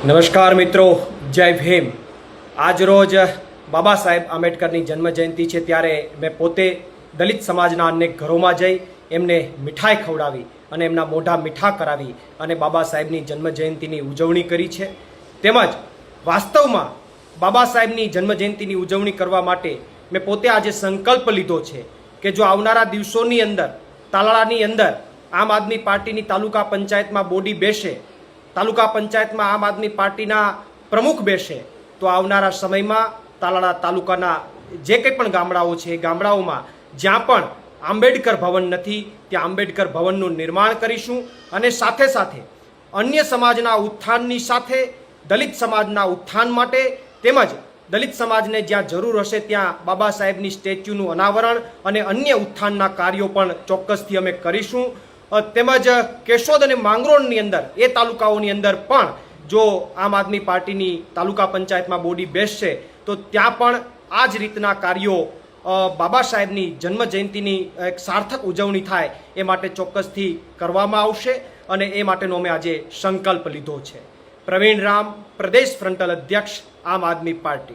નમસ્કાર મિત્રો, જય ભીમ। આજ રોજ બાબા સાહેબ આંબેડકરની જન્મ જયંતિ છે, ત્યારે મેં પોતે દલિત સમાજના અનેક ઘરોમાં જઈ એમને મીઠાઈ ખવડાવી અને એમના મોઢા મીઠા કરાવી અને બાબા સાહેબની જન્મ જયંતિની ઉજવણી કરી છે। તેમજ વાસ્તવમાં બાબા સાહેબની જન્મ જયંતિની ઉજવણી કરવા માટે મેં પોતે આજે સંકલ્પ લીધો છે કે જો આવનારા દિવસોની અંદર તાલાળાની અંદર આમ આદમી પાર્ટીની તાલુકા પંચાયતમાં બોડી બેસે, તાલુકા પંચાયતમાં આમ આદમી પાર્ટીના પ્રમુખ બેસે, તો આવનારા સમયમાં તાલાળા તાલુકાના જે કંઈ પણ ગામડાઓ છે એ ગામડાઓમાં જ્યાં પણ આંબેડકર ભવન નથી ત્યાં આંબેડકર ભવનનું નિર્માણ કરીશું અને સાથે સાથે અન્ય સમાજના ઉત્થાનની સાથે દલિત સમાજના ઉત્થાન માટે તેમજ દલિત સમાજને જ્યાં જરૂર હશે ત્યાં બાબા સાહેબની સ્ટેચ્યુનું અનાવરણ અને અન્ય ઉત્થાનના કાર્યો પણ ચોક્કસથી અમે કરીશું। તેમજ કેશોદ અને માંગરોળની અંદર એ તાલુકાઓની અંદર પણ જો આમ આદમી પાર્ટીની તાલુકા પંચાયતમાં બોડી બેસશે તો ત્યાં પણ આ જ રીતના કાર્યો બાબા સાહેબની જન્મ જયંતિની એક સાર્થક ઉજવણી થાય એ માટે ચોક્કસથી કરવામાં આવશે અને એ માટેનો અમે આજે સંકલ્પ લીધો છે। પ્રવીણ રામ, પ્રદેશ ફ્રન્ટલ અધ્યક્ષ, આમ આદમી પાર્ટી।